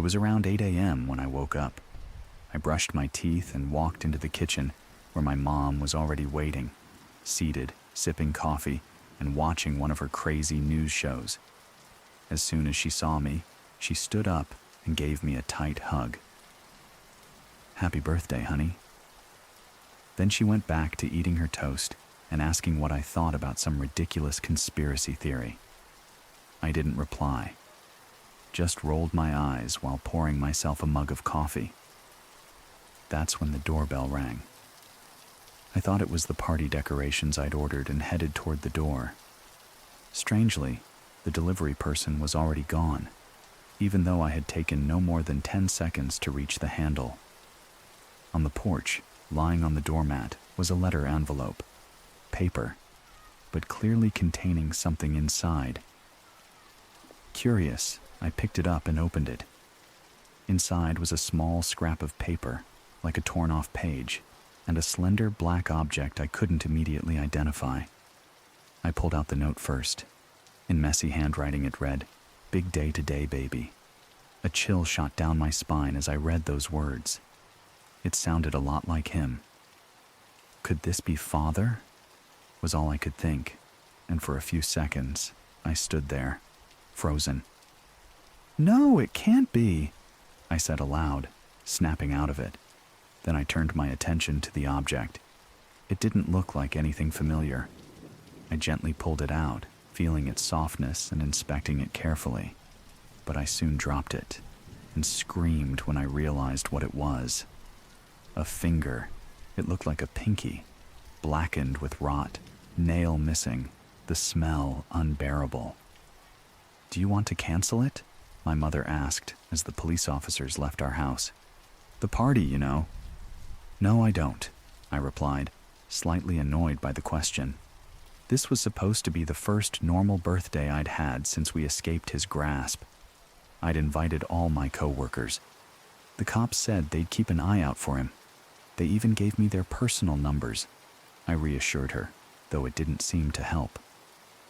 It was around 8 a.m. when I woke up. I brushed my teeth and walked into the kitchen where my mom was already waiting, seated, sipping coffee, and watching one of her crazy news shows. As soon as she saw me, she stood up and gave me a tight hug. "Happy birthday, honey." Then she went back to eating her toast and asking what I thought about some ridiculous conspiracy theory. I didn't reply, just rolled my eyes while pouring myself a mug of coffee. That's when the doorbell rang. I thought it was the party decorations I'd ordered and headed toward the door. Strangely, the delivery person was already gone, even though I had taken no more than 10 seconds to reach the handle. On the porch, lying on the doormat, was a letter envelope. Paper, but clearly containing something inside. Curious, I picked it up and opened it. Inside was a small scrap of paper, like a torn-off page, and a slender black object I couldn't immediately identify. I pulled out the note first. In messy handwriting it read, "Big day today, baby." A chill shot down my spine as I read those words. It sounded a lot like him. Could this be Father? Was all I could think, and for a few seconds, I stood there, frozen. "No, it can't be," I said aloud, snapping out of it. Then I turned my attention to the object. It didn't look like anything familiar. I gently pulled it out, feeling its softness and inspecting it carefully. But I soon dropped it and screamed when I realized what it was. A finger. It looked like a pinky, blackened with rot, nail missing, the smell unbearable. "Do you want to cancel it?" my mother asked as the police officers left our house. "The party, you know." "No, I don't," I replied, slightly annoyed by the question. This was supposed to be the first normal birthday I'd had since we escaped his grasp. I'd invited all my co-workers. The cops said they'd keep an eye out for him. They even gave me their personal numbers. I reassured her, though it didn't seem to help.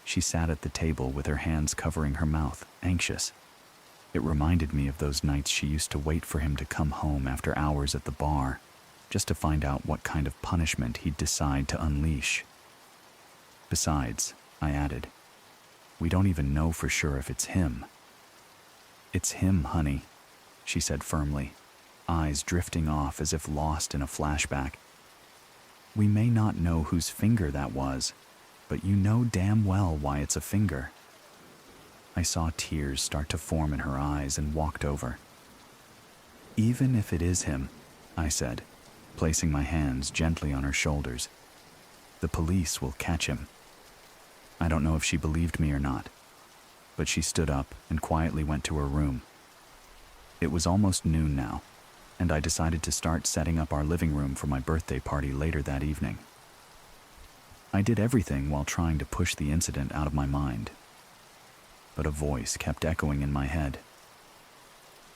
She sat at the table with her hands covering her mouth, anxious. It reminded me of those nights she used to wait for him to come home after hours at the bar, just to find out what kind of punishment he'd decide to unleash. "Besides," I added, "we don't even know for sure if it's him." "It's him, honey," she said firmly, eyes drifting off as if lost in a flashback. "We may not know whose finger that was, but you know damn well why it's a finger." I saw tears start to form in her eyes and walked over. "Even if it is him," I said, placing my hands gently on her shoulders, "the police will catch him." I don't know if she believed me or not, but she stood up and quietly went to her room. It was almost noon now, and I decided to start setting up our living room for my birthday party later that evening. I did everything while trying to push the incident out of my mind. But a voice kept echoing in my head.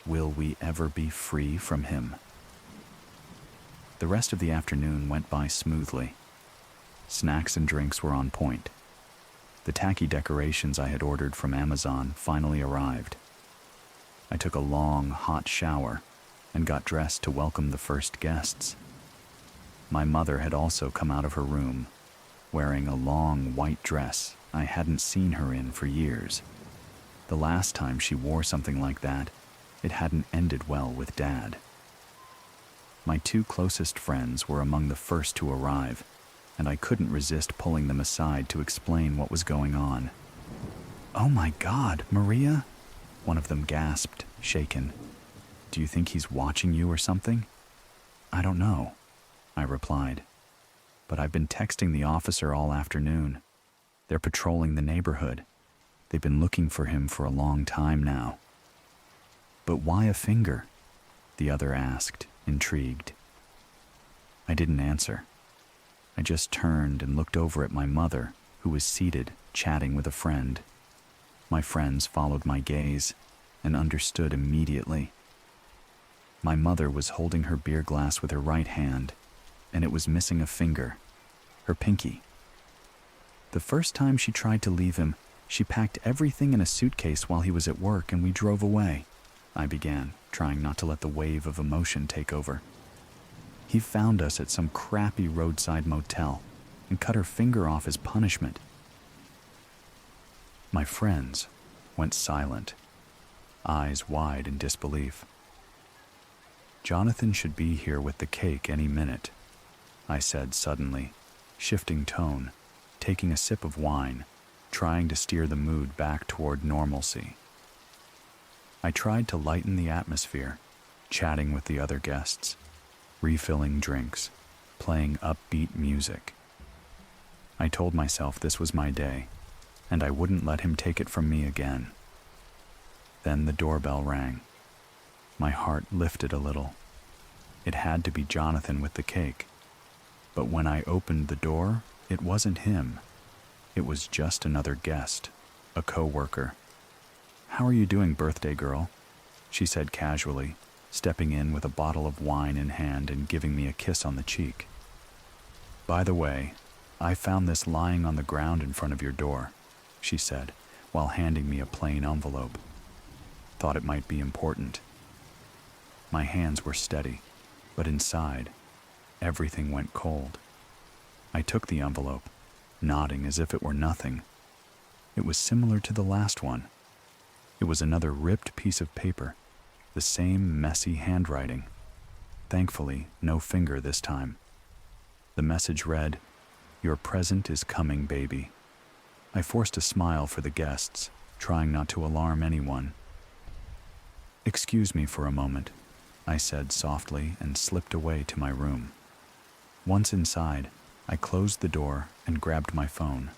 Will we ever be free from him? The rest of the afternoon went by smoothly. Snacks and drinks were on point. The tacky decorations I had ordered from Amazon finally arrived. I took a long, hot shower and got dressed to welcome the first guests. My mother had also come out of her room, wearing a long white dress I hadn't seen her in for years. The last time she wore something like that, it hadn't ended well with Dad. My two closest friends were among the first to arrive, and I couldn't resist pulling them aside to explain what was going on. "Oh my God, Maria," one of them gasped, shaken. "Do you think he's watching you or something?" "I don't know," I replied. "But I've been texting the officer all afternoon. They're patrolling the neighborhood. They've been looking for him for a long time now." "But why a finger?" the other asked, intrigued. I didn't answer. I just turned and looked over at my mother, who was seated, chatting with a friend. My friends followed my gaze and understood immediately. My mother was holding her beer glass with her right hand, and it was missing a finger, her pinky. The first time she tried to leave him, she packed everything in a suitcase while he was at work and we drove away. I began, trying not to let the wave of emotion take over. He found us at some crappy roadside motel and cut her finger off as punishment. My friends went silent, eyes wide in disbelief. Jonathan should be here with the cake any minute, I said suddenly, shifting tone, taking a sip of wine, trying to steer the mood back toward normalcy. I tried to lighten the atmosphere, chatting with the other guests, refilling drinks, playing upbeat music. I told myself this was my day, and I wouldn't let him take it from me again. Then the doorbell rang. My heart lifted a little. It had to be Jonathan with the cake. But when I opened the door, it wasn't him. It was just another guest, a co-worker. "How are you doing, birthday girl?" she said casually, stepping in with a bottle of wine in hand and giving me a kiss on the cheek. "By the way, I found this lying on the ground in front of your door," she said, while handing me a plain envelope. "Thought it might be important." My hands were steady, but inside, everything went cold. I took the envelope, nodding as if it were nothing. It was similar to the last one. It was another ripped piece of paper, the same messy handwriting. Thankfully, no finger this time. The message read, "Your present is coming, baby." I forced a smile for the guests, trying not to alarm anyone. "Excuse me for a moment," I said softly and slipped away to my room. Once inside, I closed the door and grabbed my phone.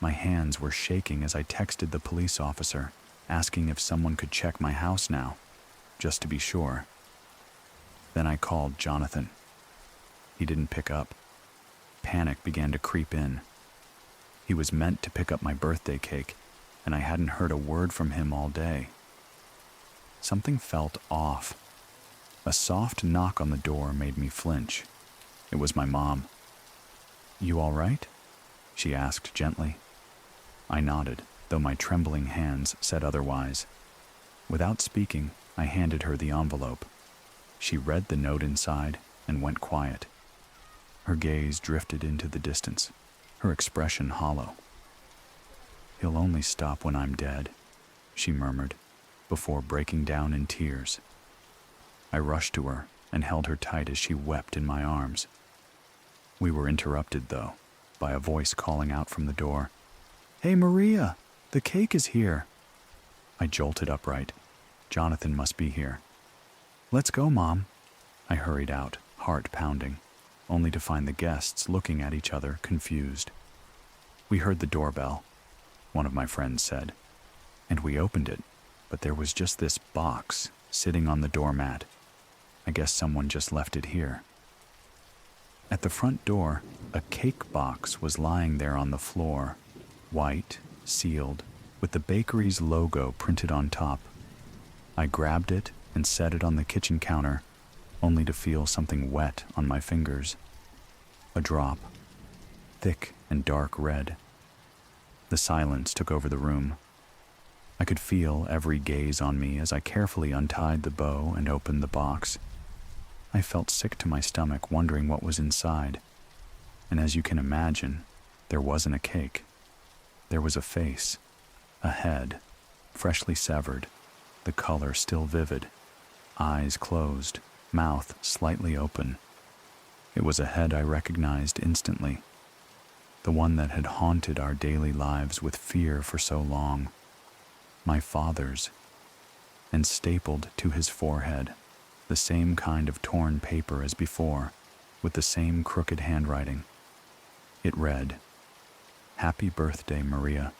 My hands were shaking as I texted the police officer, asking if someone could check my house now, just to be sure. Then I called Jonathan. He didn't pick up. Panic began to creep in. He was meant to pick up my birthday cake, and I hadn't heard a word from him all day. Something felt off. A soft knock on the door made me flinch. It was my mom. "You all right?" she asked gently. I nodded, though my trembling hands said otherwise. Without speaking, I handed her the envelope. She read the note inside and went quiet. Her gaze drifted into the distance, her expression hollow. "He'll only stop when I'm dead," she murmured, before breaking down in tears. I rushed to her and held her tight as she wept in my arms. We were interrupted, though, by a voice calling out from the door, "Hey, Maria, the cake is here." I jolted upright. Jonathan must be here. "Let's go, Mom." I hurried out, heart pounding, only to find the guests looking at each other, confused. "We heard the doorbell," one of my friends said, "and we opened it, but there was just this box sitting on the doormat. I guess someone just left it here." At the front door, a cake box was lying there on the floor, white, sealed, with the bakery's logo printed on top. I grabbed it and set it on the kitchen counter, only to feel something wet on my fingers. A drop, thick and dark red. The silence took over the room. I could feel every gaze on me as I carefully untied the bow and opened the box. I felt sick to my stomach, wondering what was inside. And as you can imagine, there wasn't a cake. There was a face, a head, freshly severed, the color still vivid, eyes closed, mouth slightly open. It was a head I recognized instantly, the one that had haunted our daily lives with fear for so long. My father's, and stapled to his forehead, the same kind of torn paper as before, with the same crooked handwriting. It read, "Happy birthday, Maria.